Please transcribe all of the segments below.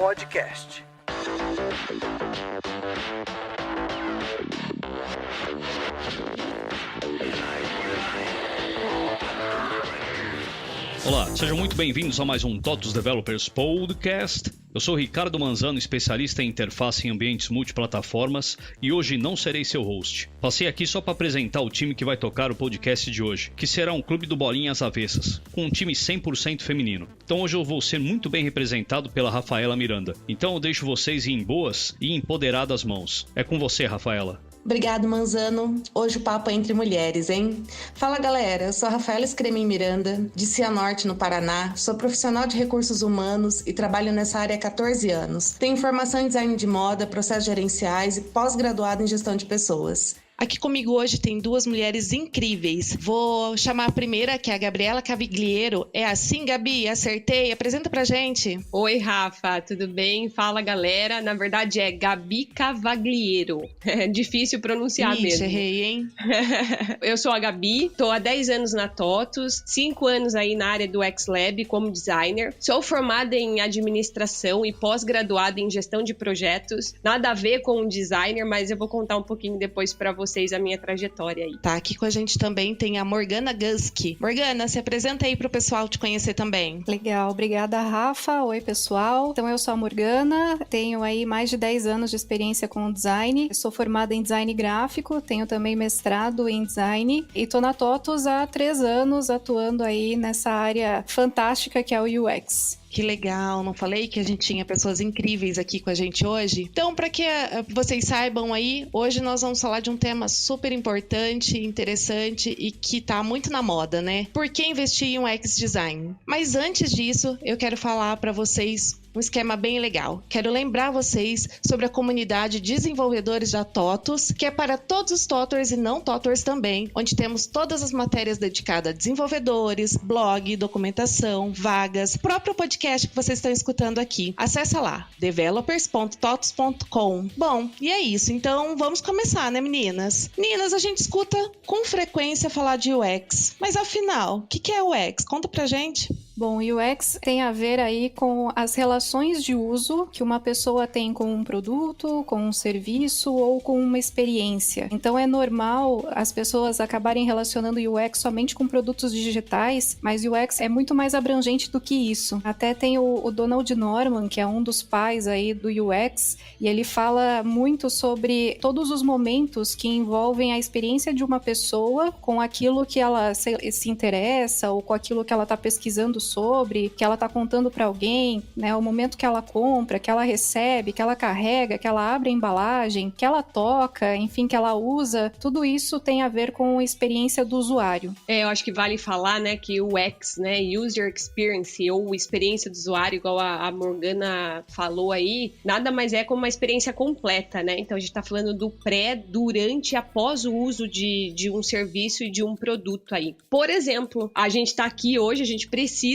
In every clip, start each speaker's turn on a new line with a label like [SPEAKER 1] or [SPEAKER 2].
[SPEAKER 1] Podcast.
[SPEAKER 2] Olá, sejam muito bem-vindos a mais um TOTOS Developers Podcast. Eu sou Ricardo Manzano, especialista em interface em ambientes multiplataformas, e hoje não serei seu host. Passei aqui só para apresentar o time que vai tocar o podcast de hoje, que será um clube do Bolinhas Avessas, com um time 100% feminino. Então hoje eu vou ser muito bem representado pela Rafaela Miranda. Então eu deixo vocês em boas e empoderadas mãos. É com você, Rafaela.
[SPEAKER 3] Obrigado, Manzano. Hoje o papo é entre mulheres, hein? Fala, galera. Eu sou a Rafaela Scremin Miranda, de Cianorte, no Paraná. Sou profissional de recursos humanos e trabalho nessa área há 14 anos. Tenho formação em design de moda, processos gerenciais e pós-graduado em gestão de pessoas. Aqui comigo hoje tem duas mulheres incríveis. Vou chamar a primeira, que é a Gabriela Cavagliero. É assim, Gabi? Acertei? Apresenta pra gente.
[SPEAKER 4] Oi, Rafa, tudo bem? Fala, galera. Na verdade é Gabi Cavagliero. É difícil pronunciar mesmo.
[SPEAKER 3] Errei, hein?
[SPEAKER 4] Eu sou a Gabi, tô há 10 anos na TOTOS, 5 anos aí na área do X-Lab como designer. Sou formada em administração e pós-graduada em gestão de projetos. Nada a ver com designer, mas eu vou contar um pouquinho depois pra vocês a minha trajetória aí.
[SPEAKER 3] Tá, aqui com a gente também tem a Morgana Guski. Morgana, se apresenta aí pro pessoal te conhecer também.
[SPEAKER 5] Legal, obrigada, Rafa. Oi, pessoal. Então, eu sou a Morgana, tenho aí mais de 10 anos de experiência com design. Eu sou formada em design gráfico, tenho também mestrado em design e tô na TOTOS há 3 anos atuando aí nessa área fantástica que é o UX.
[SPEAKER 3] Que legal, não falei que a gente tinha pessoas incríveis aqui com a gente hoje? Então, para que vocês saibam aí, hoje nós vamos falar de um tema super importante, interessante e que tá muito na moda, né? Por que investir em UX design? Mas antes disso, eu quero falar para vocês um esquema bem legal. Quero lembrar vocês sobre a comunidade Desenvolvedores da TOTOS, que é para todos os TOTORs e não TOTORs também, onde temos todas as matérias dedicadas a desenvolvedores, blog, documentação, vagas, próprio podcast que vocês estão escutando aqui. Acessa lá, developers.totos.com. Bom, e é isso. Então, vamos começar, né, meninas? Meninas, a gente escuta com frequência falar de UX. Mas, afinal, o que é UX? Conta pra gente.
[SPEAKER 5] Bom, UX tem a ver aí com as relações de uso que uma pessoa tem com um produto, com um serviço ou com uma experiência. Então é normal as pessoas acabarem relacionando UX somente com produtos digitais, mas UX é muito mais abrangente do que isso. Até tem o Donald Norman, que é um dos pais aí do UX, e ele fala muito sobre todos os momentos que envolvem a experiência de uma pessoa com aquilo que ela se interessa ou com aquilo que ela está pesquisando sobre, que ela tá contando para alguém, né? O momento que ela compra, que ela recebe, que ela carrega, que ela abre a embalagem, que ela toca, enfim, que ela usa, tudo isso tem a ver com a experiência do usuário.
[SPEAKER 4] Eu acho que vale falar, né, que o UX, né, User Experience, ou experiência do usuário, igual a Morgana falou aí, nada mais é como uma experiência completa, né? Então a gente tá falando do pré, durante e após o uso de um serviço e de um produto aí. Por exemplo, a gente tá aqui hoje, a gente precisa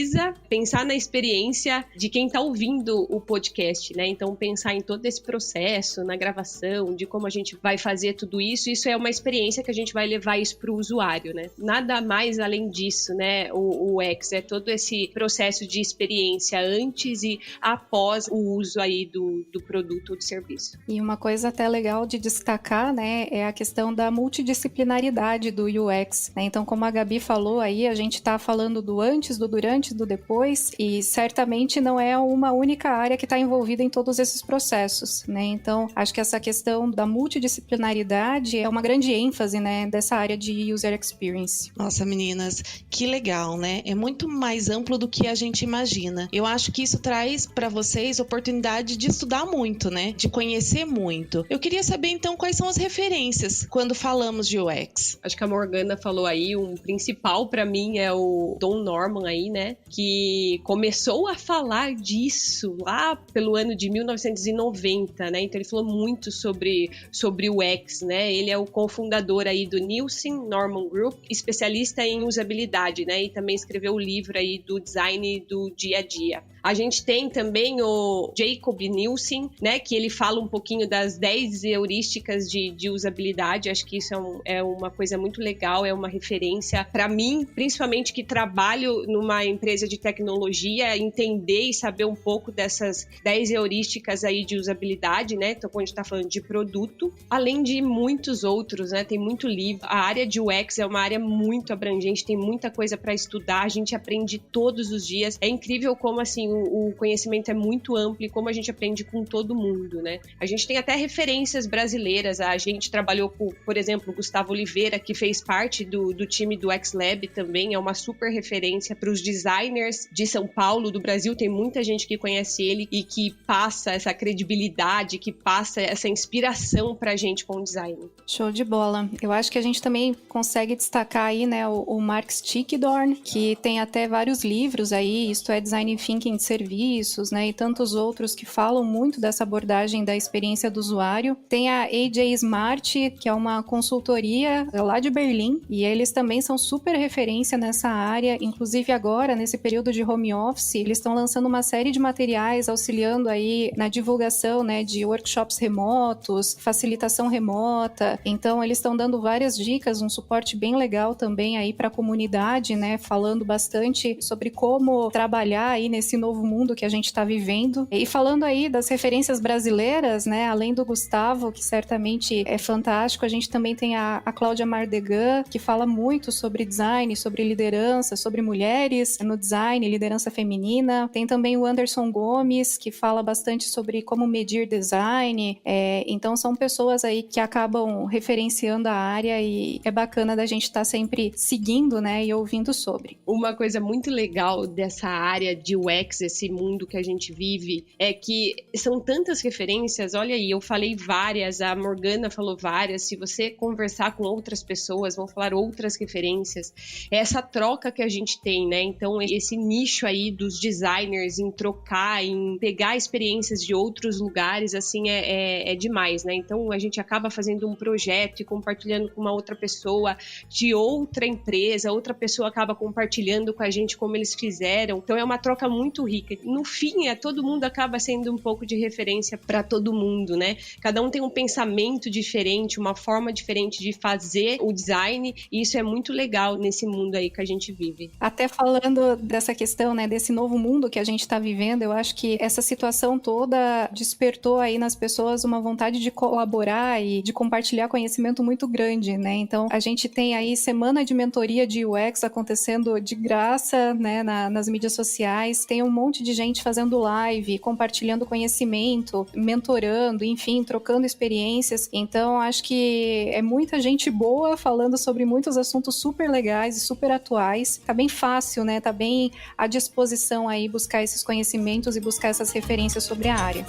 [SPEAKER 4] pensar na experiência de quem está ouvindo o podcast, né? Então, pensar em todo esse processo, na gravação, de como a gente vai fazer tudo isso, isso é uma experiência que a gente vai levar isso para o usuário, né? Nada mais além disso, né? O UX é todo esse processo de experiência antes e após o uso aí do produto ou do serviço.
[SPEAKER 5] E uma coisa até legal de destacar, né, é a questão da multidisciplinaridade do UX, né? Então, como a Gabi falou aí, a gente está falando do antes, do durante, do depois, e certamente não é uma única área que está envolvida em todos esses processos, né? Então, acho que essa questão da multidisciplinaridade é uma grande ênfase, né, dessa área de user experience.
[SPEAKER 3] Nossa, meninas, que legal, né? É muito mais amplo do que a gente imagina. Eu acho que isso traz para vocês oportunidade de estudar muito, né? De conhecer muito. Eu queria saber, então, quais são as referências quando falamos de UX.
[SPEAKER 4] Acho que a Morgana falou aí, um principal para mim é o Don Norman aí, né? Que começou a falar disso lá pelo ano de 1990, né? Então ele falou muito sobre o UX, né? Ele é o cofundador aí do Nielsen Norman Group, especialista em usabilidade, né? E também escreveu o livro aí do design do dia a dia. A gente tem também o Jacob Nielsen, né, que ele fala um pouquinho das 10 heurísticas de usabilidade. Acho que isso é uma coisa muito legal, é uma referência para mim, principalmente que trabalho numa empresa de tecnologia, entender e saber um pouco dessas 10 heurísticas aí de usabilidade, né? Então, quando a gente está falando de produto, além de muitos outros, né? Tem muito livro. A área de UX é uma área muito abrangente, tem muita coisa para estudar, a gente aprende todos os dias. É incrível como, assim, o conhecimento é muito amplo e como a gente aprende com todo mundo, né? A gente tem até referências brasileiras. A gente trabalhou com, por exemplo, o Gustavo Oliveira, que fez parte do time do X-Lab também, é uma super referência para os designers de São Paulo, do Brasil. Tem muita gente que conhece ele e que passa essa credibilidade, que passa essa inspiração pra gente com o design.
[SPEAKER 5] Show de bola. Eu acho que a gente também consegue destacar aí, né, o Mark Stickedorn, que tem até vários livros aí, isto é Design Thinking de Serviços, né, e tantos outros que falam muito dessa abordagem da experiência do usuário. Tem a AJ Smart, que é uma consultoria lá de Berlim, e eles também são super referência nessa área. Inclusive agora, nesse período de home office, eles estão lançando uma série de materiais auxiliando aí na divulgação, né, de workshops remotos, facilitação remota. Então, eles estão dando várias dicas, um suporte bem legal também aí para a comunidade, né, falando bastante sobre como trabalhar aí nesse novo mundo que a gente está vivendo. E falando aí das referências brasileiras, né, além do Gustavo, que certamente é fantástico, a gente também tem a Cláudia Mardegan, que fala muito sobre design, sobre liderança, sobre mulheres no design, liderança feminina. Tem também o Anderson Gomes, que fala bastante sobre como medir design. Então, são pessoas aí que acabam referenciando a área e é bacana da gente estar sempre seguindo, né, e ouvindo sobre.
[SPEAKER 4] Uma coisa muito legal dessa área de UX, esse mundo que a gente vive, é que são tantas referências. Olha aí, eu falei várias, a Morgana falou várias. Se você conversar com outras pessoas, vão falar outras referências. É essa troca que a gente tem, né? Então, esse nicho aí dos designers em trocar, em pegar experiências de outros lugares, assim, é demais, né? Então, a gente acaba fazendo um projeto e compartilhando com uma outra pessoa de outra empresa, outra pessoa acaba compartilhando com a gente como eles fizeram. Então, é uma troca muito rica. No fim, todo mundo acaba sendo um pouco de referência para todo mundo, né? Cada um tem um pensamento diferente, uma forma diferente de fazer o design, e isso é muito legal nesse mundo aí que a gente vive.
[SPEAKER 5] Até falando dessa questão, né, desse novo mundo que a gente está vivendo, eu acho que essa situação toda despertou aí nas pessoas uma vontade de colaborar e de compartilhar conhecimento muito grande, né? Então, a gente tem aí semana de mentoria de UX acontecendo de graça, né, nas mídias sociais. Tem um monte de gente fazendo live, compartilhando conhecimento, mentorando, enfim, trocando experiências. Então, acho que é muita gente boa falando sobre muitos assuntos super legais e super atuais. Tá bem fácil, né? Tá bem à disposição aí buscar esses conhecimentos e buscar essas referências sobre a área.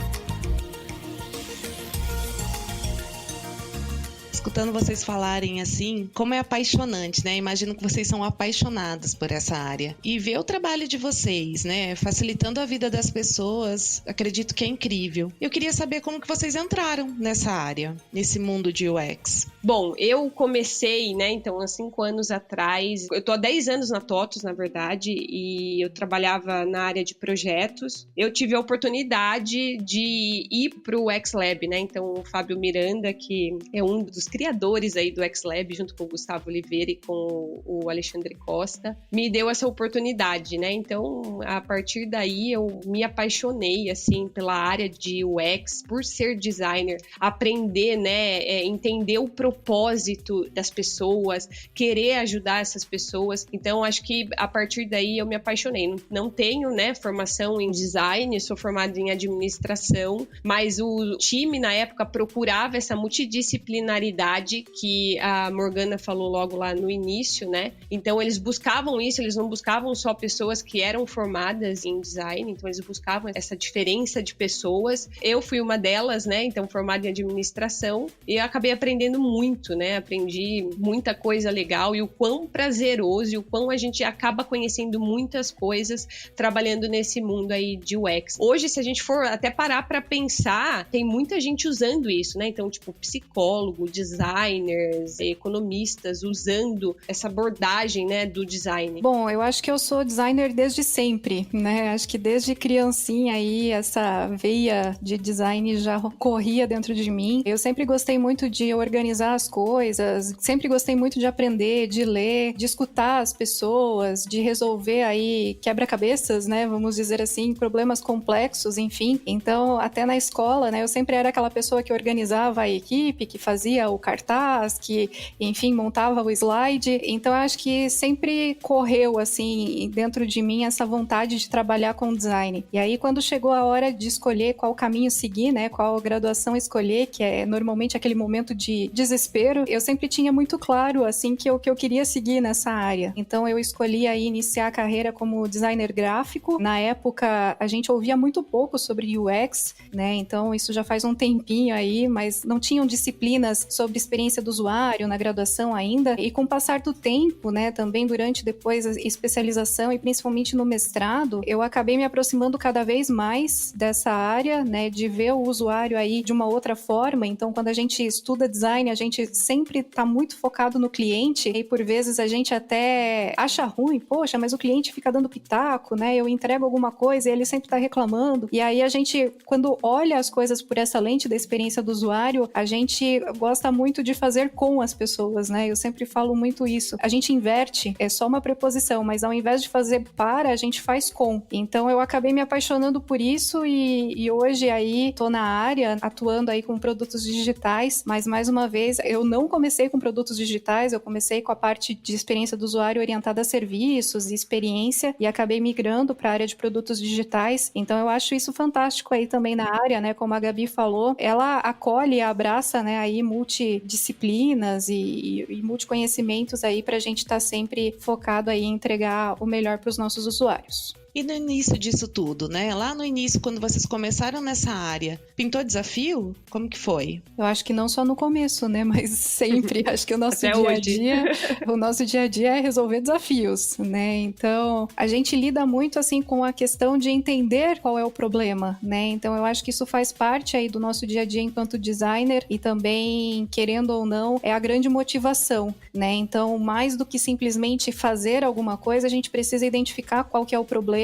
[SPEAKER 3] Escutando vocês falarem assim, como é apaixonante, né? Imagino que vocês são apaixonados por essa área. E ver o trabalho de vocês, né? Facilitando a vida das pessoas, acredito que é incrível. Eu queria saber como que vocês entraram nessa área, nesse mundo de UX.
[SPEAKER 4] Bom, eu comecei, né, então, há 5 anos atrás. Eu tô há 10 anos na TOTUS, na verdade, e eu trabalhava na área de projetos. Eu tive a oportunidade de ir pro X-Lab, né? Então, o Fábio Miranda, que é um dos criadores aí do X-Lab, junto com o Gustavo Oliveira e com o Alexandre Costa, me deu essa oportunidade, né? Então, a partir daí, eu me apaixonei, assim, pela área de UX, por ser designer, aprender, né, entender o propósito das pessoas, querer ajudar essas pessoas. Então, acho que a partir daí eu me apaixonei. Não tenho, né, formação em design, sou formada em administração, mas o time, na época, procurava essa multidisciplinaridade que a Morgana falou logo lá no início, né? Então, eles buscavam isso, eles não buscavam só pessoas que eram formadas em design, então eles buscavam essa diferença de pessoas. Eu fui uma delas, né? Então, formada em administração, e eu acabei aprendendo muito, né? Aprendi muita coisa legal e o quão prazeroso e o quão a gente acaba conhecendo muitas coisas trabalhando nesse mundo aí de UX. Hoje, se a gente for até parar para pensar, tem muita gente usando isso, né? Então, tipo, psicólogo, designer, designers, economistas usando essa abordagem, né, do design?
[SPEAKER 5] Bom, eu acho que eu sou designer desde sempre, né? Acho que desde criancinha aí essa veia de design já corria dentro de mim. Eu sempre gostei muito de organizar as coisas, sempre gostei muito de aprender, de ler, de escutar as pessoas, de resolver aí quebra-cabeças, né? Vamos dizer assim, problemas complexos, enfim. Então, até na escola, né? Eu sempre era aquela pessoa que organizava a equipe, que fazia o cartaz, que, enfim, montava o slide. Então, eu acho que sempre correu, assim, dentro de mim essa vontade de trabalhar com design. E aí, quando chegou a hora de escolher qual caminho seguir, né? Qual graduação escolher, que é normalmente aquele momento de desespero, eu sempre tinha muito claro, assim, que eu queria seguir nessa área. Então, eu escolhi aí iniciar a carreira como designer gráfico. Na época, a gente ouvia muito pouco sobre UX, né? Então, isso já faz um tempinho aí, mas não tinham disciplinas sobre experiência do usuário na graduação ainda. E com o passar do tempo, né? Também durante depois a especialização e principalmente no mestrado, eu acabei me aproximando cada vez mais dessa área, né? De ver o usuário aí de uma outra forma. Então, quando a gente estuda design, a gente sempre está muito focado no cliente e por vezes a gente até acha ruim, poxa, mas o cliente fica dando pitaco, né? Eu entrego alguma coisa e ele sempre está reclamando. E aí a gente, quando olha as coisas por essa lente da experiência do usuário, a gente gosta muito de fazer com as pessoas, né? Eu sempre falo muito isso. A gente inverte, é só uma preposição, mas ao invés de fazer para, a gente faz com. Então eu acabei me apaixonando por isso e hoje aí tô na área, atuando aí com produtos digitais, mas mais uma vez, eu não comecei com produtos digitais, eu comecei com a parte de experiência do usuário orientada a serviços e experiência e acabei migrando para a área de produtos digitais. Então eu acho isso fantástico aí também na área, né? Como a Gabi falou, ela acolhe e abraça, né, aí multidisciplinas e multiconhecimentos aí para a gente estar sempre focado aí em entregar o melhor para os nossos usuários.
[SPEAKER 3] E no início disso tudo, né? Lá no início, quando vocês começaram nessa área, pintou desafio? Como que foi?
[SPEAKER 5] Eu acho que não só no começo, né? Mas sempre. Acho que o nosso dia a dia é resolver desafios, né? Então, a gente lida muito, assim, com a questão de entender qual é o problema, né? Então, eu acho que isso faz parte aí do nosso dia a dia enquanto designer e também, querendo ou não, é a grande motivação, né? Então, mais do que simplesmente fazer alguma coisa, a gente precisa identificar qual que é o problema,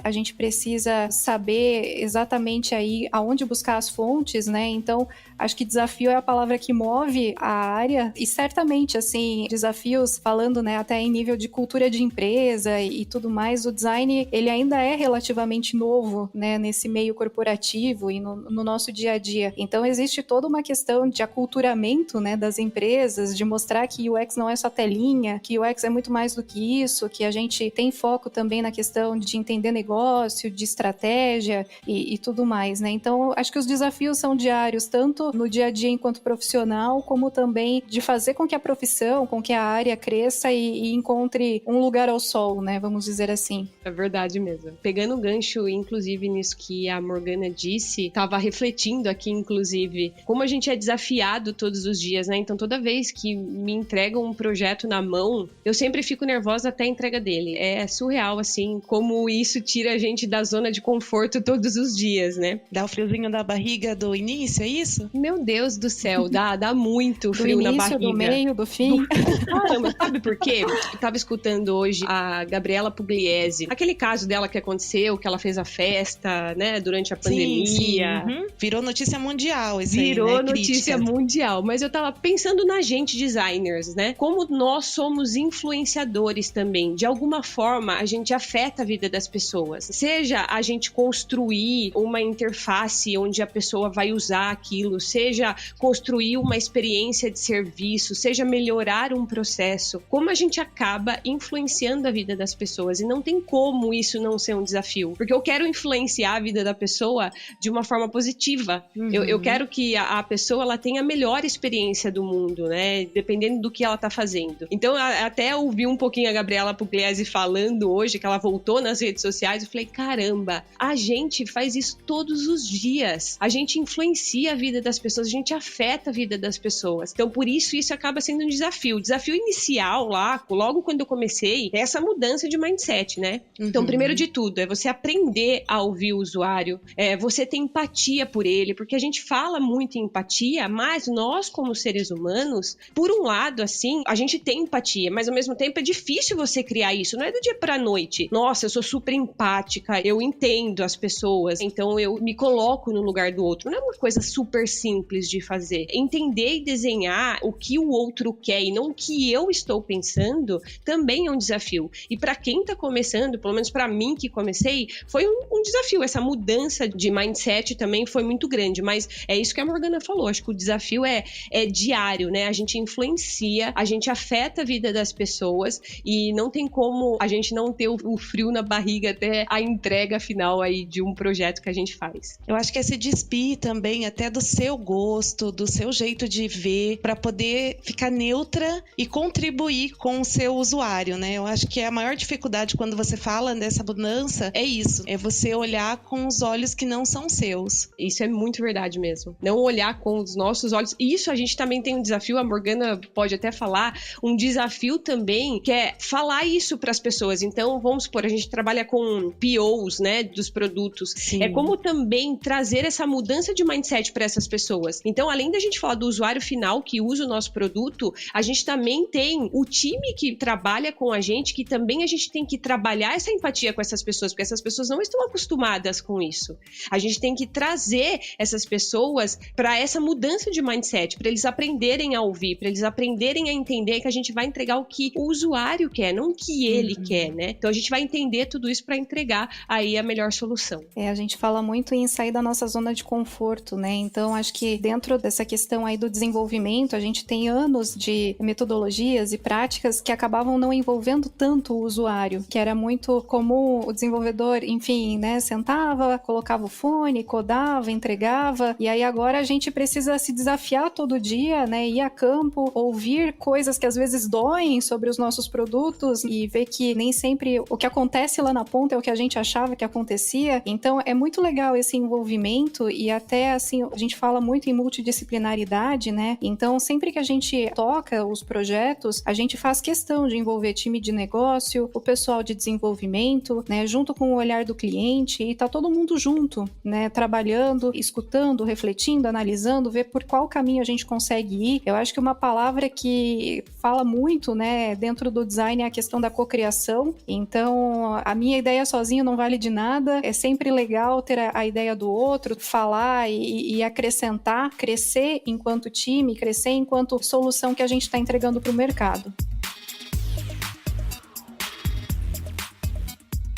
[SPEAKER 5] a gente precisa saber exatamente aí aonde buscar as fontes, né? Então, acho que desafio é a palavra que move a área e certamente, assim, desafios falando, né, até em nível de cultura de empresa e tudo mais, o design, ele ainda é relativamente novo, né, nesse meio corporativo e no nosso dia a dia. Então, existe toda uma questão de aculturamento, né, das empresas, de mostrar que UX não é só telinha, que UX é muito mais do que isso, que a gente tem foco também na questão de entender negócio, de estratégia e tudo mais, né? Então, acho que os desafios são diários, tanto no dia a dia enquanto profissional, como também de fazer com que a profissão, com que a área cresça e encontre um lugar ao sol, né? Vamos dizer assim.
[SPEAKER 4] É verdade mesmo. Pegando o gancho, inclusive, nisso que a Morgana disse, estava refletindo aqui, inclusive, como a gente é desafiado todos os dias, né? Então, toda vez que me entregam um projeto na mão, eu sempre fico nervosa até a entrega dele. É surreal, assim, como isso tira a gente da zona de conforto todos os dias, né?
[SPEAKER 3] Dá o friozinho da barriga do início, é isso?
[SPEAKER 4] Meu Deus do céu, dá muito frio
[SPEAKER 5] do início,
[SPEAKER 4] na barriga.
[SPEAKER 5] Do meio, do fim.
[SPEAKER 4] Caramba, sabe por quê? Eu tava escutando hoje a Gabriela Pugliese, aquele caso dela que aconteceu, que ela fez a festa, né, durante a pandemia.
[SPEAKER 3] Sim. Uhum. Virou notícia mundial esse
[SPEAKER 4] Virou
[SPEAKER 3] aí, né?
[SPEAKER 4] notícia mundial. Mas eu tava pensando na gente, designers, né? Como nós somos influenciadores também. De alguma forma, a gente afeta a vida das pessoas. Seja a gente construir uma interface onde a pessoa vai usar aquilo, seja construir uma experiência de serviço, seja melhorar um processo, como a gente acaba influenciando a vida das pessoas. E não tem como isso não ser um desafio. Porque eu quero influenciar a vida da pessoa de uma forma positiva. Uhum. Eu quero que a pessoa ela tenha a melhor experiência do mundo, né? Dependendo do que ela tá fazendo. Então, até ouvi um pouquinho a Gabriela Pugliese falando hoje, que ela voltou nas redes redes sociais, eu falei, caramba, a gente faz isso todos os dias. A gente influencia a vida das pessoas, a gente afeta a vida das pessoas. Então, por isso acaba sendo um desafio. O desafio inicial lá, logo quando eu comecei, é essa mudança de mindset, né? Então, primeiro de tudo, é você aprender a ouvir o usuário, você ter empatia por ele, porque a gente fala muito em empatia, mas nós, como seres humanos, por um lado, assim, a gente tem empatia, mas ao mesmo tempo é difícil você criar isso, não é do dia pra noite. Nossa, eu sou super empática, eu entendo as pessoas, então eu me coloco no lugar do outro. Não é uma coisa super simples de fazer. Entender e desenhar o que o outro quer e não o que eu estou pensando também é um desafio. E para quem tá começando, pelo menos para mim que comecei, foi um desafio. Essa mudança de mindset também foi muito grande, mas é isso que a Morgana falou. Acho que o desafio é diário, né? A gente influencia, a gente afeta a vida das pessoas e não tem como a gente não ter o frio na barriga até a entrega final aí de um projeto que a gente faz.
[SPEAKER 3] Eu acho que é se despir também até do seu gosto, do seu jeito de ver, para poder ficar neutra e contribuir com o seu usuário, né? Eu acho que a maior dificuldade quando você fala dessa mudança é isso, é você olhar com os olhos que não são seus.
[SPEAKER 4] Isso é muito verdade mesmo. Não olhar com os nossos olhos. Isso a gente também tem um desafio, a Morgana pode até falar, um desafio também que é falar isso para as pessoas. Então, vamos supor, a gente trabalha com POs, né, dos produtos.
[SPEAKER 3] Sim.
[SPEAKER 4] É como também trazer essa mudança de mindset para essas pessoas. Então, além da gente falar do usuário final que usa o nosso produto, a gente também tem o time que trabalha com a gente, que também a gente tem que trabalhar essa empatia com essas pessoas, porque essas pessoas não estão acostumadas com isso. A gente tem que trazer essas pessoas para essa mudança de mindset, para eles aprenderem a ouvir, para eles aprenderem a entender que a gente vai entregar o que o usuário quer, não o que ele quer, né? Então a gente vai entender tudo isso para entregar aí a melhor solução.
[SPEAKER 5] A gente fala muito em sair da nossa zona de conforto, né? Então acho que dentro dessa questão aí do desenvolvimento, a gente tem anos de metodologias e práticas que acabavam não envolvendo tanto o usuário, que era muito comum o desenvolvedor, enfim, né, sentava, colocava o fone, codava, entregava, e aí agora a gente precisa se desafiar todo dia, né, ir a campo, ouvir coisas que às vezes doem sobre os nossos produtos e ver que nem sempre o que acontece lá na ponta é o que a gente achava que acontecia. Então é muito legal esse envolvimento e até assim, a gente fala muito em multidisciplinaridade, né? Então sempre que a gente toca os projetos, a gente faz questão de envolver time de negócio, o pessoal de desenvolvimento, né, junto com o olhar do cliente, e tá todo mundo junto, né, trabalhando, escutando, refletindo, analisando, ver por qual caminho a gente consegue ir. Eu acho que uma palavra que fala muito, né, dentro do design é a questão da cocriação. Então, a minha ideia sozinha não vale de nada, é sempre legal ter a ideia do outro, falar e acrescentar, crescer enquanto time, crescer enquanto solução que a gente está entregando para o mercado.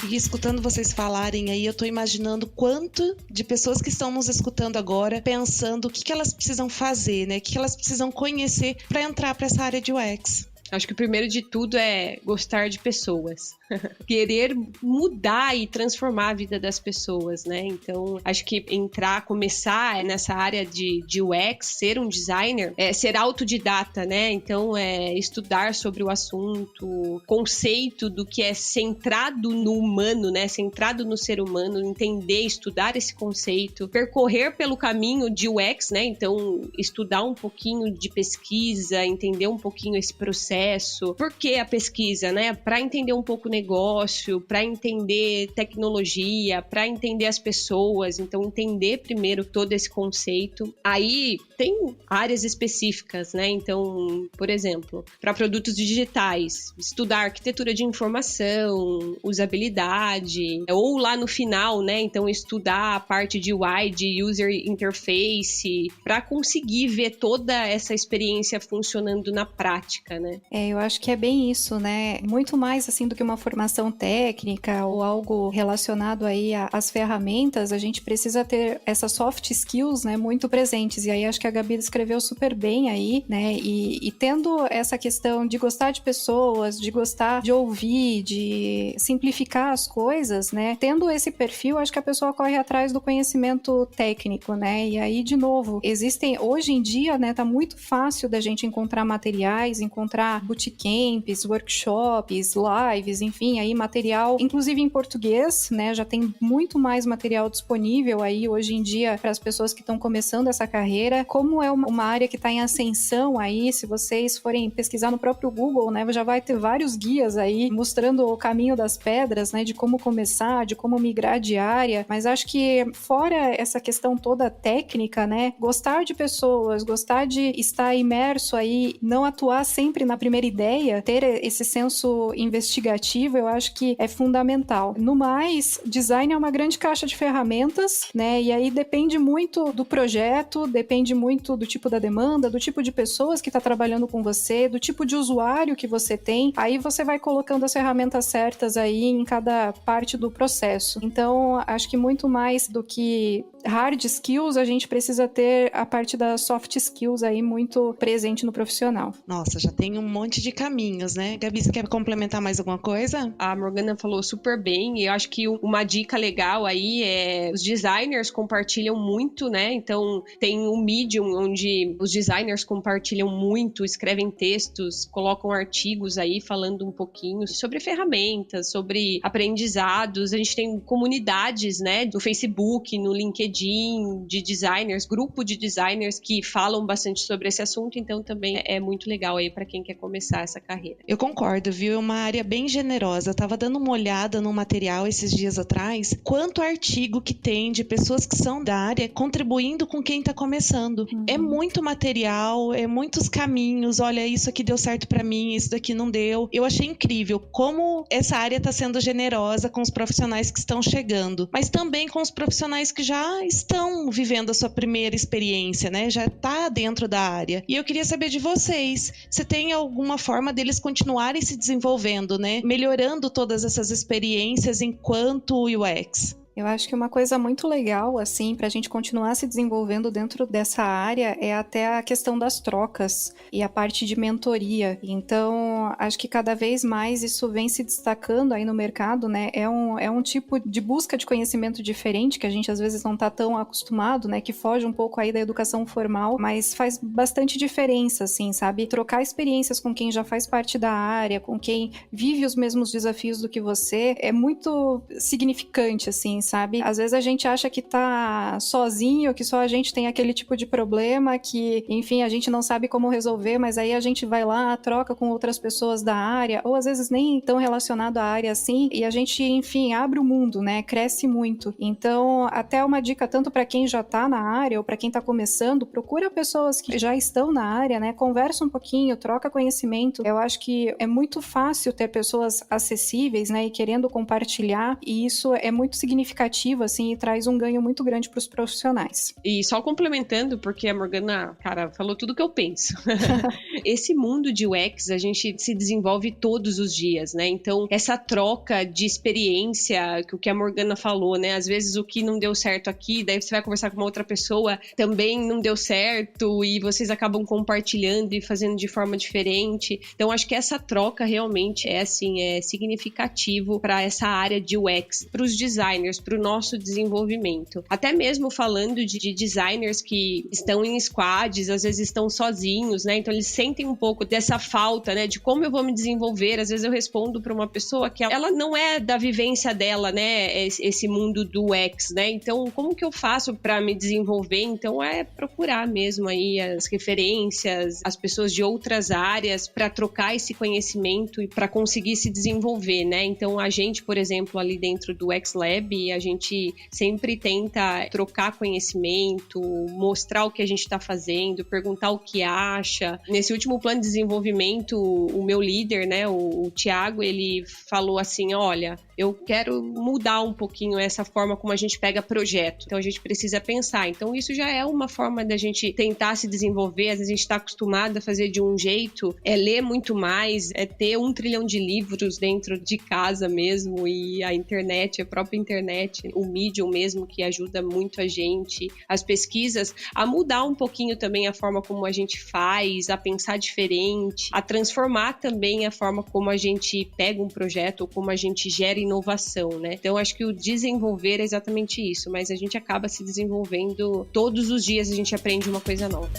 [SPEAKER 3] E escutando vocês falarem aí, eu tô imaginando quanto de pessoas que estão nos escutando agora, pensando o que elas precisam fazer, né? O que elas precisam conhecer para entrar para essa área de UX.
[SPEAKER 4] Acho que o primeiro de tudo é gostar de pessoas. Querer mudar e transformar a vida das pessoas, né? Então, acho que começar nessa área de UX, ser um designer, ser autodidata, né? Então, estudar sobre o assunto, conceito do que é centrado no humano, né? Centrado no ser humano, entender, estudar esse conceito, percorrer pelo caminho de UX, né? Então, estudar um pouquinho de pesquisa, entender um pouquinho esse processo. Por que a pesquisa, né? Para entender um pouco o negócio, para entender tecnologia, para entender as pessoas. Então, entender primeiro todo esse conceito. Aí, tem áreas específicas, né? Então, por exemplo, para produtos digitais, estudar arquitetura de informação, usabilidade, ou lá no final, né? Então, estudar a parte de UI, de User Interface, para conseguir ver toda essa experiência funcionando na prática, né?
[SPEAKER 5] Eu acho que é bem isso, né? Muito mais, assim, do que uma formação técnica ou algo relacionado aí às ferramentas, a gente precisa ter essas soft skills, né, muito presentes. E aí acho que a Gabi descreveu super bem aí, né? E tendo essa questão de gostar de pessoas, de gostar de ouvir, de simplificar as coisas, né? Tendo esse perfil, acho que a pessoa corre atrás do conhecimento técnico, né? E aí, de novo, hoje em dia, né, tá muito fácil da gente encontrar materiais, encontrar criar bootcamps, workshops, lives, enfim, aí material, inclusive em português, né? Já tem muito mais material disponível aí hoje em dia para as pessoas que estão começando essa carreira. Como é uma área que está em ascensão aí, se vocês forem pesquisar no próprio Google, né, já vai ter vários guias aí mostrando o caminho das pedras, né, de como começar, de como migrar de área. Mas acho que fora essa questão toda técnica, né, gostar de pessoas, gostar de estar imerso aí, não atuar sempre na primeira ideia, ter esse senso investigativo, eu acho que é fundamental. No mais, design é uma grande caixa de ferramentas, né, e aí depende muito do projeto, depende muito do tipo da demanda, do tipo de pessoas que está trabalhando com você, do tipo de usuário que você tem, aí você vai colocando as ferramentas certas aí em cada parte do processo. Então, acho que muito mais do que hard skills, a gente precisa ter a parte das soft skills aí muito presente no profissional.
[SPEAKER 3] Nossa, já tem um monte de caminhos, né? Gabi, você quer complementar mais alguma coisa?
[SPEAKER 4] A Morgana falou super bem, e eu acho que uma dica legal aí é os designers compartilham muito, né? Então tem o Medium, onde os designers compartilham muito, escrevem textos, colocam artigos aí falando um pouquinho sobre ferramentas, sobre aprendizados. A gente tem comunidades, né, no Facebook, no LinkedIn, de designers, grupo de designers que falam bastante sobre esse assunto, então também é muito legal aí para quem quer começar essa carreira.
[SPEAKER 3] Eu concordo, viu? É uma área bem generosa. Eu tava dando uma olhada no material esses dias atrás, quanto artigo que tem de pessoas que são da área contribuindo com quem tá começando. É muito material, é muitos caminhos. Olha, isso aqui deu certo pra mim, isso daqui não deu. Eu achei incrível como essa área tá sendo generosa com os profissionais que estão chegando, mas também com os profissionais que já estão vivendo a sua primeira experiência, né? Já tá dentro da área. E eu queria saber de vocês, se tem alguma forma deles continuarem se desenvolvendo, né? Melhorando todas essas experiências enquanto UX.
[SPEAKER 5] Eu acho que uma coisa muito legal, assim, para a gente continuar se desenvolvendo dentro dessa área é até a questão das trocas e a parte de mentoria. Então, acho que cada vez mais isso vem se destacando aí no mercado, né? É um tipo de busca de conhecimento diferente que a gente às vezes não tá tão acostumado, né? Que foge um pouco aí da educação formal, mas faz bastante diferença, assim, sabe? Trocar experiências com quem já faz parte da área, com quem vive os mesmos desafios do que você, é muito significante, assim, sabe? Às vezes a gente acha que tá sozinho, que só a gente tem aquele tipo de problema, que, enfim, a gente não sabe como resolver, mas aí a gente vai lá, troca com outras pessoas da área, ou às vezes nem tão relacionado à área assim, e a gente, enfim, abre o mundo, né? Cresce muito. Então, até uma dica tanto para quem já tá na área ou para quem tá começando, procura pessoas que já estão na área, né? Conversa um pouquinho, troca conhecimento. Eu acho que é muito fácil ter pessoas acessíveis, né? E querendo compartilhar, e isso é muito significativo, assim, e traz um ganho muito grande para os profissionais.
[SPEAKER 4] E só complementando, porque a Morgana, cara, falou tudo que eu penso. Esse mundo de UX, a gente se desenvolve todos os dias, né? Então, essa troca de experiência, que o que a Morgana falou, né? Às vezes o que não deu certo aqui, daí você vai conversar com uma outra pessoa, também não deu certo, e vocês acabam compartilhando e fazendo de forma diferente. Então, acho que essa troca realmente é, assim, é significativo para essa área de UX, para os designers, para o nosso desenvolvimento. Até mesmo falando de designers que estão em squads, às vezes estão sozinhos, né? Então eles sentem um pouco dessa falta, né? De como eu vou me desenvolver. Às vezes eu respondo para uma pessoa que ela não é da vivência dela, né? Esse mundo do UX, né? Então como que eu faço para me desenvolver? Então é procurar mesmo aí as referências, as pessoas de outras áreas para trocar esse conhecimento e para conseguir se desenvolver, né? Então a gente, por exemplo, ali dentro do UX Lab, a gente sempre tenta trocar conhecimento, mostrar o que a gente está fazendo, perguntar o que acha. Nesse último plano de desenvolvimento, o meu líder, né, o Thiago, ele falou assim, olha, eu quero mudar um pouquinho essa forma como a gente pega projeto. Então a gente precisa pensar. Então isso já é uma forma da gente tentar se desenvolver. Às vezes a gente está acostumado a fazer de um jeito, é ler muito mais, é ter 1 trilhão de livros dentro de casa mesmo, e a internet, a própria internet, o Medium mesmo, que ajuda muito a gente, as pesquisas, a mudar um pouquinho também a forma como a gente faz, a pensar diferente, a transformar também a forma como a gente pega um projeto ou como a gente gera inovação, né? Então, acho que o desenvolver é exatamente isso, mas a gente acaba se desenvolvendo todos os dias, a gente aprende uma coisa nova.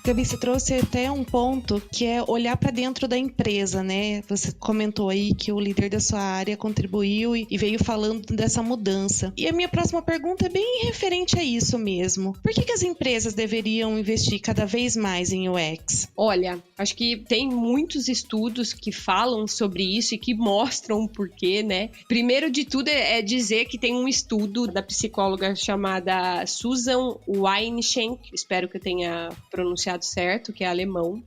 [SPEAKER 3] Gabi, você trouxe até um ponto que é olhar para dentro da empresa, né? Você comentou aí que o líder da sua área contribuiu e veio falando dessa mudança. E a minha próxima pergunta é bem referente a isso mesmo. Por que as empresas deveriam investir cada vez mais em UX?
[SPEAKER 4] Olha, acho que tem muitos estudos que falam sobre isso e que mostram o porquê, né? Primeiro de tudo é dizer que tem um estudo da psicóloga chamada Susan Weinschenk, espero que eu tenha pronunciado certo, que é alemão,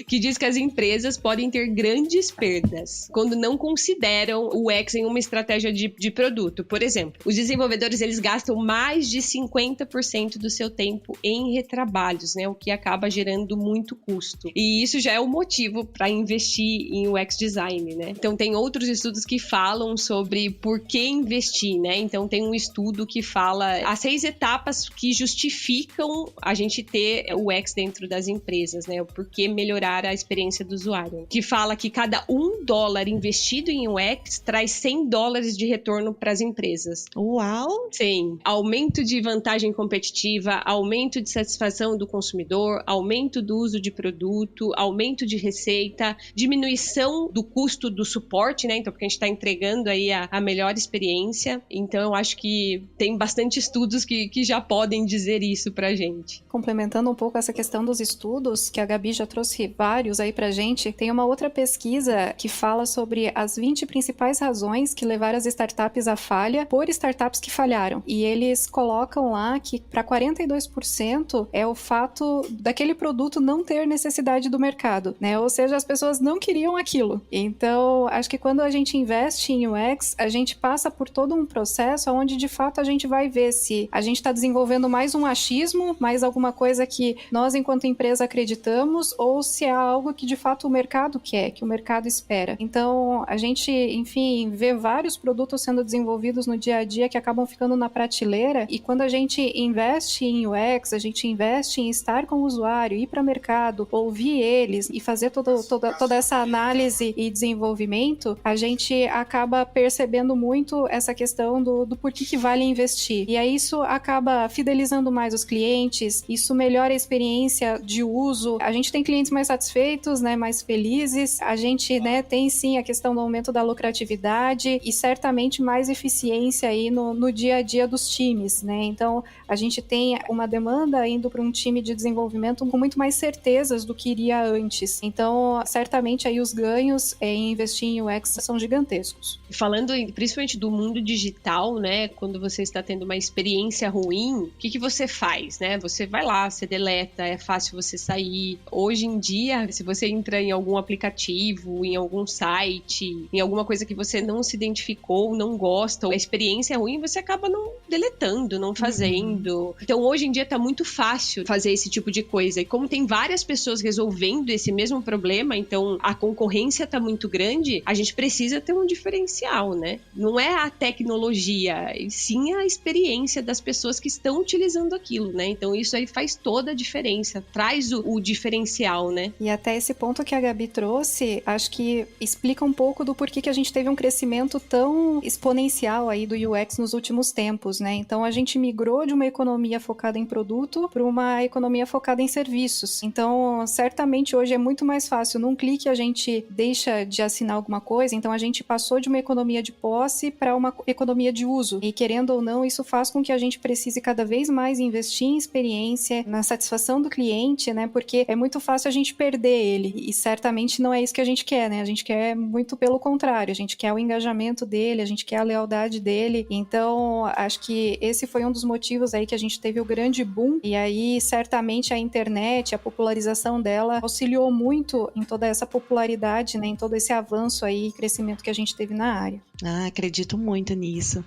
[SPEAKER 4] que diz que as empresas podem ter grandes perdas quando não consideram o UX em uma estratégia de produto. Por exemplo, os desenvolvedores eles gastam mais de 50% do seu tempo em retrabalhos, né? O que acaba gerando muito custo. E isso já é o motivo para investir em UX design, né? Então tem outros estudos que falam sobre por que investir, né? Então tem um estudo que fala as 6 etapas que justificam a gente ter o UX dentro das empresas, né? O porquê melhorar a experiência do usuário. Que fala que cada $1 investido em UX traz $100 de retorno para as empresas.
[SPEAKER 3] Uau!
[SPEAKER 4] Sim. Aumento de vantagem competitiva, aumento de satisfação do consumidor, aumento do uso de produto, aumento de receita, diminuição do custo do suporte, né? Então, porque a gente está entregando aí a melhor experiência. Então, eu acho que tem bastante estudos que já podem dizer isso pra gente.
[SPEAKER 5] Complementando um pouco essa questão dos estudos, que a Gabi já trouxe vários aí pra gente, tem uma outra pesquisa que fala sobre as 20 principais razões que levaram as startups à falha por startups que falharam. E eles colocam lá que para 42% é o fato daquele produto não ter necessidade do mercado, né? Ou seja, as pessoas não queriam aquilo. Então, acho que quando a gente investe em UX, a gente passa por todo um processo onde de fato a gente vai ver se a gente está desenvolvendo mais um achismo, mais alguma coisa que nós enquanto empresa acreditamos, ou se é algo que de fato o mercado quer, que o mercado espera. Então, a gente, enfim, vê vários produtos sendo desenvolvidos no dia a dia que acabam ficando na prateleira, e quando a gente investe em UX, a gente investe em estar com o usuário, ir para o mercado, ouvir eles e fazer toda essa análise e desenvolvimento, a gente acaba percebendo muito essa questão do porquê que vale investir. E aí isso acaba fidelizando mais os clientes, isso melhora a experiência de uso, a gente tem clientes mais satisfeitos, né, mais felizes, a gente, né, tem sim a questão do aumento da lucratividade e certamente mais eficiência aí no dia a dia dos times, né? Então, a gente tem uma demanda indo para um time de desenvolvimento com muito mais certezas do que iria antes. Então, certamente aí os ganhos em investir em UX são gigantescos.
[SPEAKER 4] Falando principalmente do mundo digital, né, quando você está tendo uma experiência ruim, o que você faz, né? Você vai lá, você deleta, é fácil você sair. Hoje em dia, se você entra em algum aplicativo, em algum site, em alguma coisa que você não se identificou, não gosta, ou a experiência é ruim, você acaba não deletando, não fazendo. Então, hoje em dia tá muito fácil fazer esse tipo de coisa. E como tem várias pessoas resolvendo esse mesmo problema, então a concorrência tá muito grande, a gente precisa ter um diferencial, né? Não é a tecnologia, e sim a experiência das pessoas que estão utilizando aquilo, né? Então, isso aí faz toda a diferença, traz o diferencial, né?
[SPEAKER 5] E até esse ponto que a Gabi trouxe, acho que explica um pouco do porquê que a gente teve um crescimento tão exponencial aí do UX nos últimos tempos, né? Então, a gente migrou de uma economia focada em produto para uma economia focada em serviços. Então, certamente hoje é muito mais fácil, num clique a gente deixa de assinar alguma coisa, então a gente passou de uma economia de posse para uma economia de uso. E querendo ou não, isso faz com que a gente precise cada vez mais investir em experiência, na satisfação do cliente, né? Porque é muito fácil a gente perder ele, e certamente não é isso que a gente quer, né? A gente quer muito pelo contrário, a gente quer o engajamento dele, a gente quer a lealdade dele. Então, acho que esse foi um dos motivos aí que a gente teve o grande boom, e aí certamente a internet, a popularização dela auxiliou muito em toda essa popularidade, né? Em todo esse avanço aí, crescimento que a gente teve na área.
[SPEAKER 3] Ah, acredito muito nisso.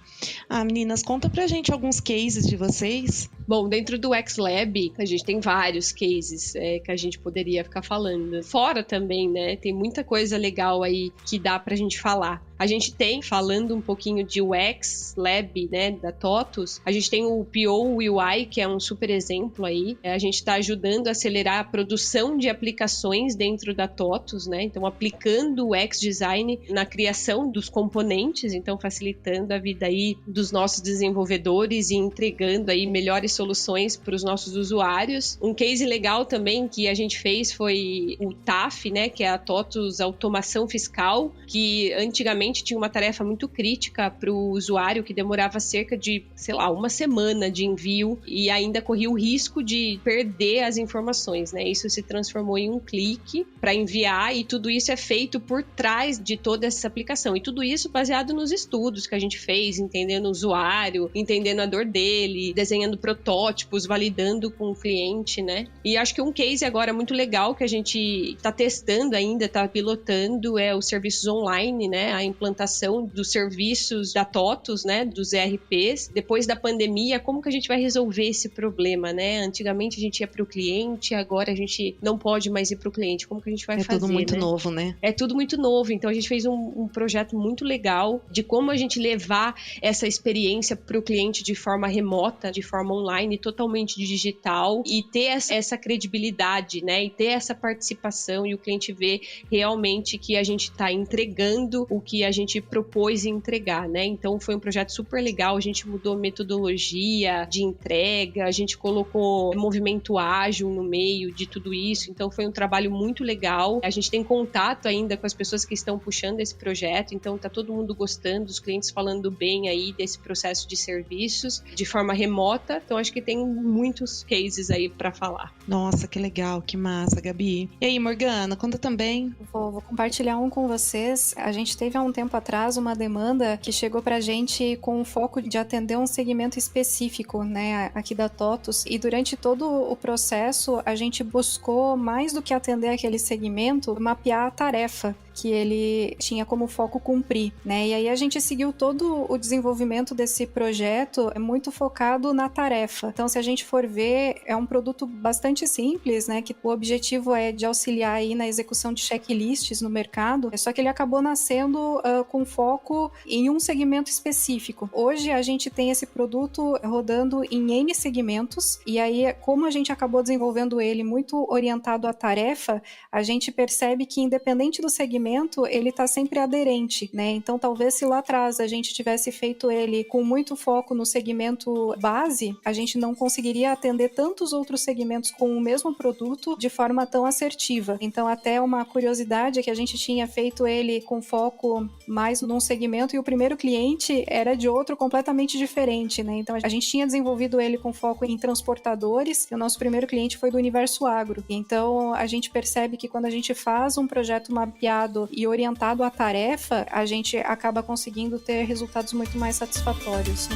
[SPEAKER 3] Meninas, conta pra gente alguns cases de vocês.
[SPEAKER 4] Bom, dentro do X-Lab, a gente tem vários cases que a gente poderia ficar falando. Fora também, né? Tem muita coisa legal aí que dá pra gente falar. A gente tem, falando um pouquinho de UX Lab, né, da TOTUS, a gente tem o PO UI, que é um super exemplo aí. A gente está ajudando a acelerar a produção de aplicações dentro da TOTUS, né? Então, aplicando o UX Design na criação dos componentes clientes, então facilitando a vida aí dos nossos desenvolvedores e entregando aí melhores soluções para os nossos usuários. Um case legal também que a gente fez foi o TAF, né, que é a TOTVS Automação Fiscal, que antigamente tinha uma tarefa muito crítica para o usuário, que demorava cerca de, uma semana de envio e ainda corria o risco de perder as informações, né? Isso se transformou em um clique para enviar e tudo isso é feito por trás de toda essa aplicação. E tudo isso baseado nos estudos que a gente fez, entendendo o usuário, entendendo a dor dele, desenhando protótipos, validando com o cliente, né? E acho que um case agora muito legal que a gente está testando ainda, está pilotando, é os serviços online, né? A implantação dos serviços da TOTVS, né? Dos ERPs. Depois da pandemia, como que a gente vai resolver esse problema, né? Antigamente a gente ia para o cliente, agora a gente não pode mais ir para o cliente. Como que a gente vai fazer,
[SPEAKER 3] É tudo muito
[SPEAKER 4] né?
[SPEAKER 3] novo, né?
[SPEAKER 4] É tudo muito novo. Então a gente fez um projeto muito legal de como a gente levar essa experiência para o cliente de forma remota, de forma online, totalmente digital e ter essa credibilidade, né? E ter essa participação e o cliente ver realmente que a gente está entregando o que a gente propôs entregar, né? Então foi um projeto super legal. A gente mudou metodologia de entrega, a gente colocou movimento ágil no meio de tudo isso. Então foi um trabalho muito legal. A gente tem contato ainda com as pessoas que estão puxando esse projeto, então tá todo mundo gostando, os clientes falando bem aí desse processo de serviços de forma remota. Então acho que tem muitos cases aí para falar.
[SPEAKER 3] Nossa, que legal, que massa, Gabi. E aí, Morgana, conta também.
[SPEAKER 5] Vou compartilhar um com vocês. A gente teve há um tempo atrás uma demanda que chegou pra gente com o foco de atender um segmento específico, né, aqui da TOTVS, e durante todo o processo a gente buscou, mais do que atender aquele segmento, mapear a tarefa que ele tinha como foco cumprir, né? E aí a gente seguiu todo o desenvolvimento desse projeto muito focado na tarefa. Então, se a gente for ver, é um produto bastante simples, né? Que o objetivo é de auxiliar aí na execução de checklists no mercado, só que ele acabou nascendo com foco em um segmento específico. Hoje a gente tem esse produto rodando em N segmentos, e aí, como a gente acabou desenvolvendo ele muito orientado à tarefa, a gente percebe que, independente do segmento, ele está sempre aderente, né? Então, talvez se lá atrás a gente tivesse feito ele com muito foco no segmento base, a gente não conseguiria atender tantos outros segmentos com o mesmo produto de forma tão assertiva. Então, até uma curiosidade é que a gente tinha feito ele com foco mais num segmento e o primeiro cliente era de outro completamente diferente, né? Então, a gente tinha desenvolvido ele com foco em transportadores e o nosso primeiro cliente foi do universo agro. Então, a gente percebe que quando a gente faz um projeto mapeado e orientado à tarefa, a gente acaba conseguindo ter resultados muito mais satisfatórios, né?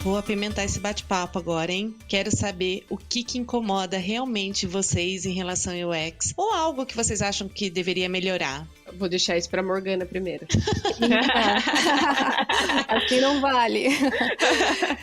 [SPEAKER 3] Vou apimentar esse bate-papo agora, hein? Quero saber o que incomoda realmente vocês em relação ao UX, ou algo que vocês acham que deveria melhorar.
[SPEAKER 4] Vou deixar isso para Morgana primeiro.
[SPEAKER 5] Aqui não vale.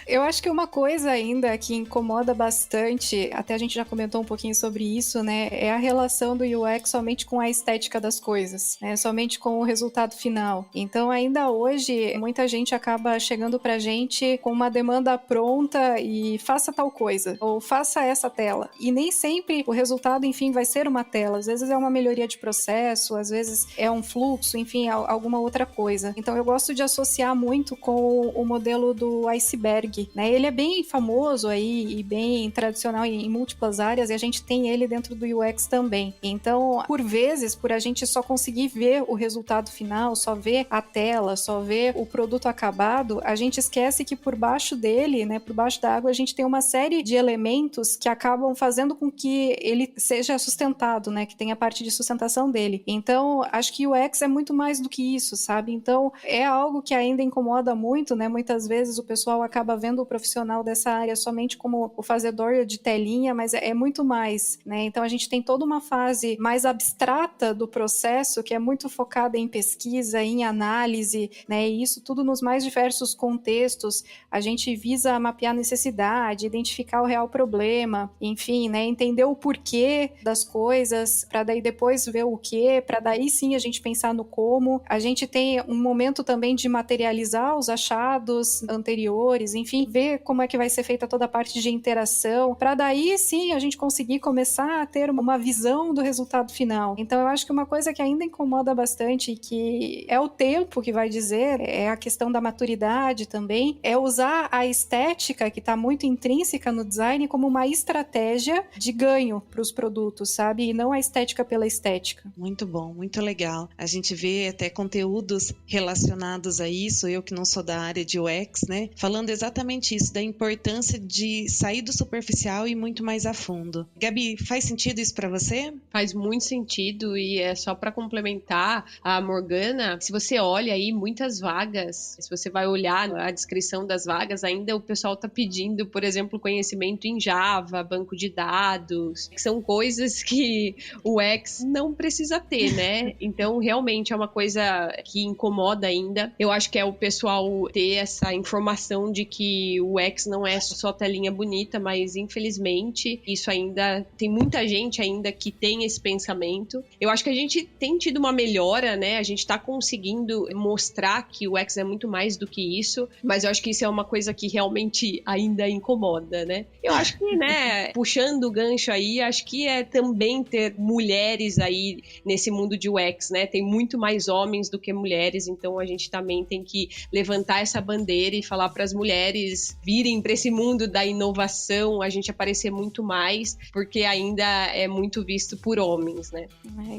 [SPEAKER 5] Eu acho que uma coisa ainda que incomoda bastante, até a gente já comentou um pouquinho sobre isso, né? É a relação do UX somente com a estética das coisas, né? Somente com o resultado final. Então, ainda hoje, muita gente acaba chegando pra gente com uma demanda pronta e faça tal coisa, ou faça essa tela. E nem sempre o resultado, enfim, vai ser uma tela. Às vezes é uma melhoria de processo, às vezes é um fluxo, enfim, alguma outra coisa. Então eu gosto de associar muito com o modelo do iceberg, né? Ele é bem famoso aí e bem tradicional em múltiplas áreas e a gente tem ele dentro do UX também. Então, por vezes, por a gente só conseguir ver o resultado final, só ver a tela, só ver o produto acabado, a gente esquece que por baixo dele, né, por baixo da água, a gente tem uma série de elementos que acabam fazendo com que ele seja sustentado, né, que tenha parte de sustentação dele. Então, acho que o UX é muito mais do que isso, sabe? Então, é algo que ainda incomoda muito, né? Muitas vezes o pessoal acaba vendo o profissional dessa área somente como o fazedor de telinha, mas é muito mais, né? Então, a gente tem toda uma fase mais abstrata do processo, que é muito focada em pesquisa, em análise, né? E isso tudo nos mais diversos contextos. A gente visa mapear a necessidade, identificar o real problema, enfim, né? Entender o porquê das coisas, para daí depois ver o quê, para daí sim a gente pensar no como. A gente tem um momento também de materializar os achados anteriores, enfim, ver como é que vai ser feita toda a parte de interação, para daí sim a gente conseguir começar a ter uma visão do resultado final. Então eu acho que uma coisa que ainda incomoda bastante, que é o tempo que vai dizer, é a questão da maturidade também, é usar a estética que está muito intrínseca no design como uma estratégia de ganho para os produtos, sabe? E não a estética pela estética.
[SPEAKER 3] Muito bom, muito legal. A gente vê até conteúdos relacionados a isso, eu que não sou da área de UX, né? Falando exatamente isso, da importância de sair do superficial e muito mais a fundo. Gabi, faz sentido isso para você?
[SPEAKER 4] Faz muito sentido, e é só para complementar a Morgana, se você olha aí muitas vagas, se você vai olhar a descrição das vagas, ainda o pessoal tá pedindo, por exemplo, conhecimento em Java, banco de dados, que são coisas que o UX não precisa ter, né? Então, realmente é uma coisa que incomoda ainda. Eu acho que é o pessoal ter essa informação de que o UX não é só telinha bonita, mas infelizmente isso ainda tem muita gente ainda que tem esse pensamento. Eu acho que a gente tem tido uma melhora, né? A gente tá conseguindo mostrar que o UX é muito mais do que isso, mas eu acho que isso é uma coisa que realmente ainda incomoda, né? Eu acho que, né, puxando o gancho aí, acho que é também ter mulheres aí nesse mundo de UX, né? Tem muito mais homens do que mulheres, então a gente também tem que levantar essa bandeira e falar para as mulheres virem para esse mundo da inovação, a gente aparecer muito mais, porque ainda é muito visto por homens, né?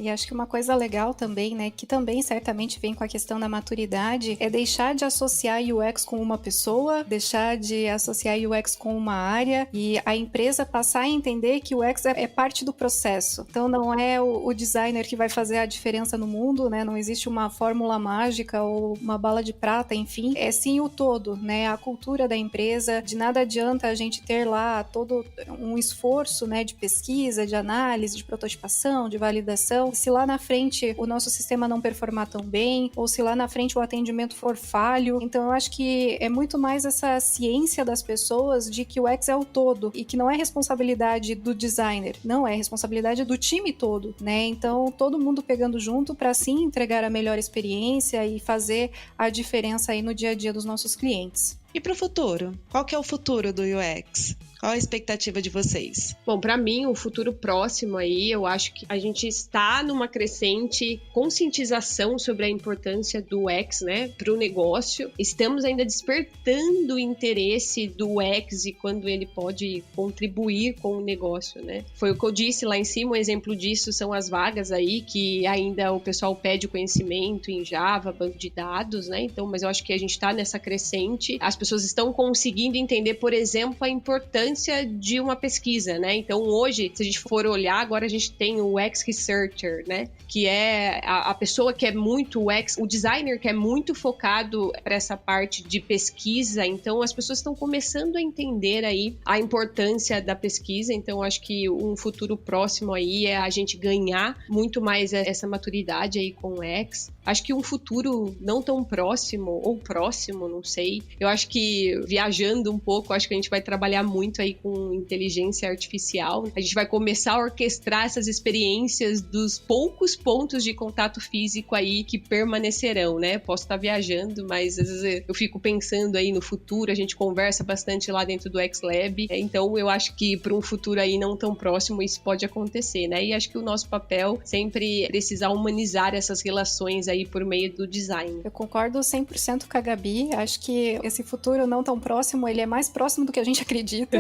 [SPEAKER 5] E acho que uma coisa legal também, né, que também certamente vem com a questão da maturidade, é deixar de associar UX com uma pessoa, deixar de associar UX com uma área e a empresa passar a entender que o UX é parte do processo. Então não é o designer que vai fazer a diferença no mundo, né? Não existe uma fórmula mágica ou uma bala de prata, enfim. É sim o todo, né? A cultura da empresa. De nada adianta a gente ter lá todo um esforço, né, de pesquisa, de análise, de prototipação, de validação. Se lá na frente o nosso sistema não performar tão bem, ou se lá na frente o atendimento for falho. Então eu acho que é muito mais essa ciência das pessoas de que o UX é o todo e que não é responsabilidade do designer, não é responsabilidade do time todo, né? Então todo mundo pegando junto para sim entregar a melhor experiência e fazer a diferença aí no dia a dia dos nossos clientes.
[SPEAKER 3] E para o futuro? Qual que é o futuro do UX? Qual a expectativa de vocês?
[SPEAKER 4] Bom, para mim, o futuro próximo aí, eu acho que a gente está numa crescente conscientização sobre a importância do UX, né, para o negócio. Estamos ainda despertando o interesse do UX e quando ele pode contribuir com o negócio, né? Foi o que eu disse lá em cima, um exemplo disso são as vagas aí, que ainda o pessoal pede conhecimento em Java, banco de dados, né? Então, mas eu acho que a gente está nessa crescente. As pessoas estão conseguindo entender, por exemplo, a importância de uma pesquisa, né? Então hoje, se a gente for olhar, agora a gente tem o UX Researcher, né? Que é a pessoa que é muito UX, o designer que é muito focado para essa parte de pesquisa. Então as pessoas estão começando a entender aí a importância da pesquisa. Então acho que um futuro próximo aí é a gente ganhar muito mais essa maturidade aí com o UX. Acho que um futuro não tão próximo, ou próximo, não sei. Eu acho que viajando um pouco, acho que a gente vai trabalhar muito aí com inteligência artificial. A gente vai começar a orquestrar essas experiências dos poucos pontos de contato físico aí que permanecerão, né? Posso estar viajando, mas às vezes eu fico pensando aí no futuro, a gente conversa bastante lá dentro do X-Lab, então eu acho que para um futuro aí não tão próximo isso pode acontecer, né? E acho que o nosso papel sempre é precisar humanizar essas relações aí por meio do design.
[SPEAKER 5] Eu concordo 100% com a Gabi, acho que esse futuro não tão próximo, ele é mais próximo do que a gente acredita.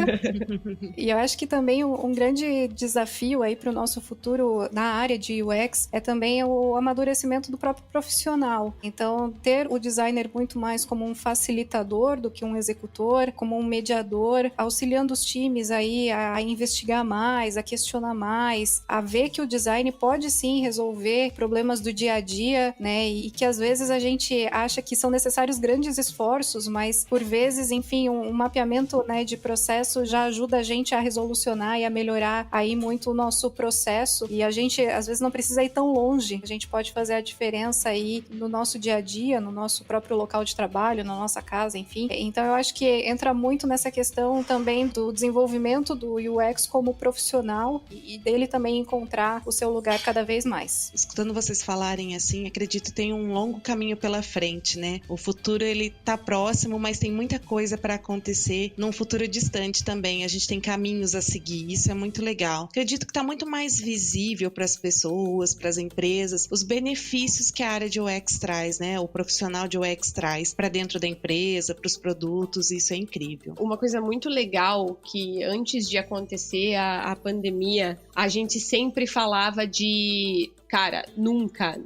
[SPEAKER 5] E eu acho que também um grande desafio aí para o nosso futuro na área de UX é também o amadurecimento do próprio profissional. Então, ter o designer muito mais como um facilitador do que um executor, como um mediador, auxiliando os times aí a investigar mais, a questionar mais, a ver que o design pode sim resolver problemas do dia a dia, né? E que às vezes a gente acha que são necessários grandes esforços, mas por vezes, enfim, um mapeamento, né, de processos processo já ajuda a gente a resolucionar e a melhorar aí muito o nosso processo, e a gente às vezes não precisa ir tão longe, a gente pode fazer a diferença aí no nosso dia a dia, no nosso próprio local de trabalho, na nossa casa, enfim. Então eu acho que entra muito nessa questão também do desenvolvimento do UX como profissional e dele também encontrar o seu lugar cada vez mais.
[SPEAKER 3] Escutando vocês falarem assim, acredito que tem um longo caminho pela frente, né? O futuro, ele tá próximo, mas tem muita coisa para acontecer num futuro distante também. A gente tem caminhos a seguir, isso é muito legal. Acredito que tá muito mais visível para as pessoas, para as empresas, os benefícios que a área de UX traz, né? O profissional de UX traz para dentro da empresa, para os produtos, isso é incrível.
[SPEAKER 4] Uma coisa muito legal que antes de acontecer a pandemia, a gente sempre falava de... Cara,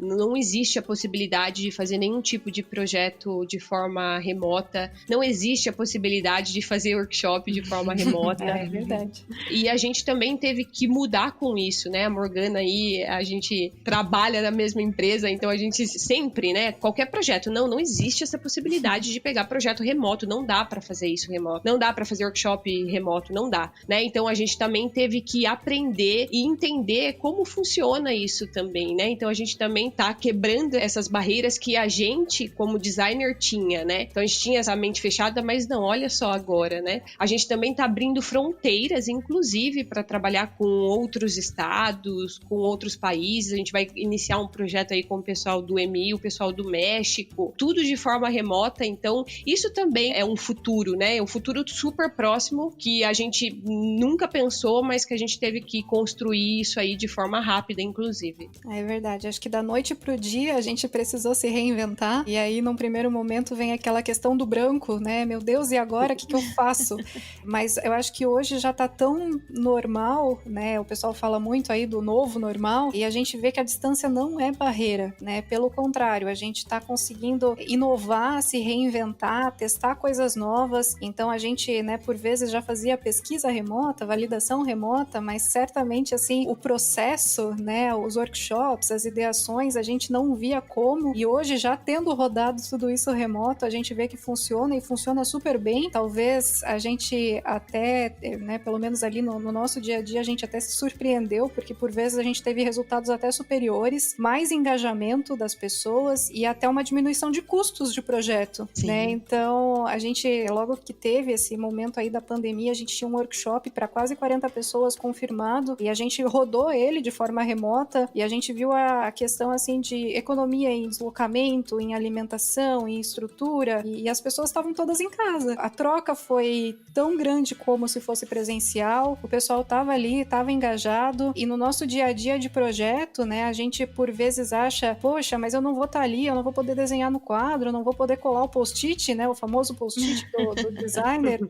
[SPEAKER 4] não existe a possibilidade de fazer nenhum tipo de projeto de forma remota, não existe a possibilidade de fazer workshop de forma remota.
[SPEAKER 5] É verdade.
[SPEAKER 4] E a gente também teve que mudar com isso, né? A Morgana aí, a gente trabalha na mesma empresa, então a gente sempre, né? Qualquer projeto, não existe essa possibilidade de pegar projeto remoto, não dá pra fazer isso remoto, não dá pra fazer workshop remoto, não dá, né? Então a gente também teve que aprender e entender como funciona isso também. Né? Então a gente também tá quebrando essas barreiras que a gente, como designer, tinha, né? Então a gente tinha essa mente fechada, mas não, olha só agora, né? A gente também tá abrindo fronteiras, inclusive, para trabalhar com outros estados, com outros países. A gente vai iniciar um projeto aí com o pessoal do EMI, o pessoal do México, tudo de forma remota. Então isso também é um futuro, né? Um futuro super próximo que a gente nunca pensou, mas que a gente teve que construir isso aí de forma rápida, inclusive.
[SPEAKER 5] É verdade, acho que da noite pro dia a gente precisou se reinventar, e aí num primeiro momento vem aquela questão do branco, né? Meu Deus, e agora o que eu faço? Mas eu acho que hoje já tá tão normal, né? O pessoal fala muito aí do novo normal, e a gente vê que a distância não é barreira, né? Pelo contrário, a gente tá conseguindo inovar, se reinventar, testar coisas novas. Então a gente, né, por vezes já fazia pesquisa remota, validação remota, mas certamente assim, o processo, né, os workshops, as ideações, a gente não via como, e hoje já tendo rodado tudo isso remoto, a gente vê que funciona e funciona super bem. Talvez a gente até, né, pelo menos ali no nosso dia a dia, a gente até se surpreendeu, porque por vezes a gente teve resultados até superiores, mais engajamento das pessoas e até uma diminuição de custos de projeto, né? Então, a gente, logo que teve esse momento aí da pandemia, a gente tinha um workshop para quase 40 pessoas confirmado, e a gente rodou ele de forma remota, e a gente viu a questão assim de economia em deslocamento, em alimentação, em estrutura, e as pessoas estavam todas em casa. A troca foi tão grande como se fosse presencial, o pessoal estava ali, estava engajado, e no nosso dia a dia de projeto, né, a gente por vezes acha, poxa, mas eu não vou estar ali, eu não vou poder desenhar no quadro, eu não vou poder colar o post-it, né, o famoso post-it do designer.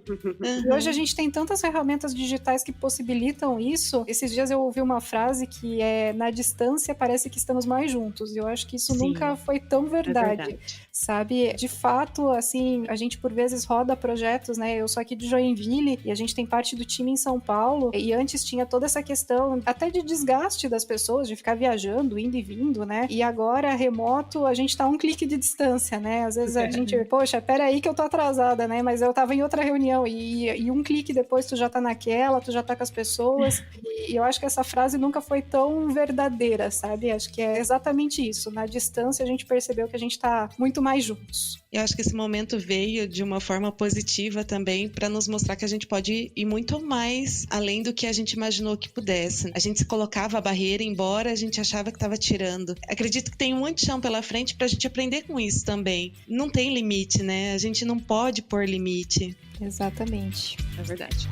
[SPEAKER 5] E hoje a gente tem tantas ferramentas digitais que possibilitam isso. Esses dias eu ouvi uma frase que é: na distância parece que estamos mais juntos, e eu acho que isso nunca foi tão verdade, sabe? De fato, assim, a gente por vezes roda projetos, né? Eu sou aqui de Joinville e a gente tem parte do time em São Paulo, e antes tinha toda essa questão até de desgaste das pessoas, de ficar viajando, indo e vindo, né? E agora, remoto, a gente tá a um clique de distância, né? Às vezes a gente, poxa, peraí que eu tô atrasada, né? Mas eu tava em outra reunião, e um clique depois tu já tá naquela, tu já tá com as pessoas, e eu acho que essa frase nunca foi tão verdadeira, sabe? Acho que é exatamente isso. Na distância a gente percebeu que a gente tá muito mais juntos.
[SPEAKER 3] Eu acho que esse momento veio de uma forma positiva também para nos mostrar que a gente pode ir muito mais além do que a gente imaginou que pudesse. A gente se colocava a barreira, embora a gente achava que estava tirando. Acredito que tem um monte de chão pela frente para a gente aprender com isso também. Não tem limite, né? A gente não pode pôr limite.
[SPEAKER 5] Exatamente.
[SPEAKER 4] É verdade.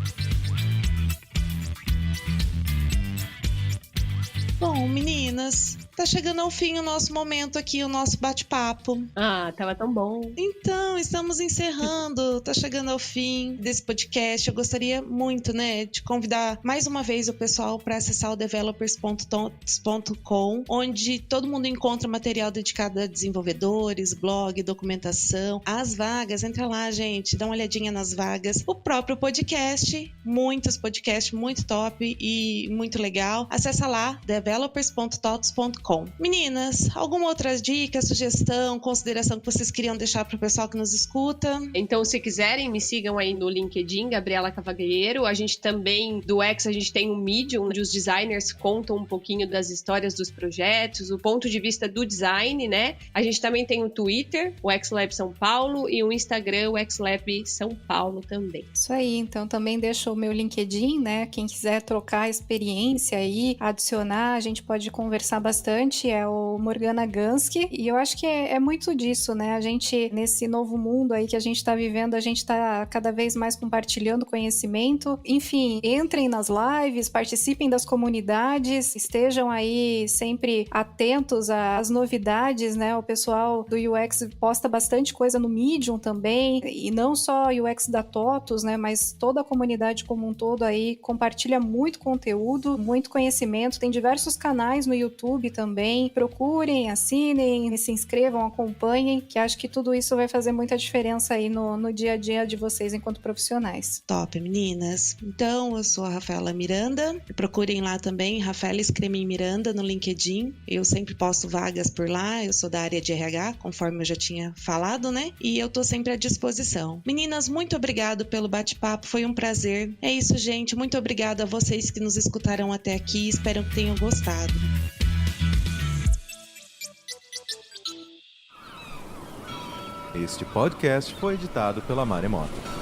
[SPEAKER 3] Bom, meninas, tá chegando ao fim o nosso momento aqui, o nosso bate-papo.
[SPEAKER 4] Ah, tava tão bom.
[SPEAKER 3] Então, estamos encerrando, tá chegando ao fim desse podcast. Eu gostaria muito, né, de convidar mais uma vez o pessoal para acessar o developers.tots.com, onde todo mundo encontra material dedicado a desenvolvedores, blog, documentação, as vagas. Entra lá, gente, dá uma olhadinha nas vagas. O próprio podcast, muitos podcasts muito top e muito legal. Acessa lá, developers.tots.com. gmail.com. Meninas, alguma outra dica, sugestão, consideração que vocês queriam deixar para o pessoal que nos escuta?
[SPEAKER 4] Então, se quiserem, me sigam aí no LinkedIn, Gabriela Cavalheiro. A gente também, do X, a gente tem um Medium, onde os designers contam um pouquinho das histórias dos projetos, o ponto de vista do design, né? A gente também tem o Twitter, o XLab São Paulo, e o Instagram, o XLab São Paulo também.
[SPEAKER 5] Isso aí, então também deixo o meu LinkedIn, né? Quem quiser trocar experiência aí, adicionar, a gente pode conversar bastante, é o Morgana Gansky, e eu acho que é muito disso, né? A gente, nesse novo mundo aí que a gente tá vivendo, a gente tá cada vez mais compartilhando conhecimento. Enfim, entrem nas lives, participem das comunidades, estejam aí sempre atentos às novidades, né? O pessoal do UX posta bastante coisa no Medium também, e não só UX da TOTUS, né? Mas toda a comunidade como um todo aí compartilha muito conteúdo, muito conhecimento. Tem diversos canais no YouTube também. Procurem, assinem, se inscrevam, acompanhem, que acho que tudo isso vai fazer muita diferença aí no dia a dia de vocês enquanto profissionais.
[SPEAKER 3] Top, meninas. Então, eu sou a Rafaela Miranda. Procurem lá também, Rafaela Scremin Miranda no LinkedIn. Eu sempre posto vagas por lá. Eu sou da área de RH, conforme eu já tinha falado, né? E eu tô sempre à disposição. Meninas, muito obrigado pelo bate-papo. Foi um prazer. É isso, gente. Muito obrigada a vocês que nos escutaram até aqui. Espero que tenham gostado.
[SPEAKER 1] Este podcast foi editado pela Maremoto.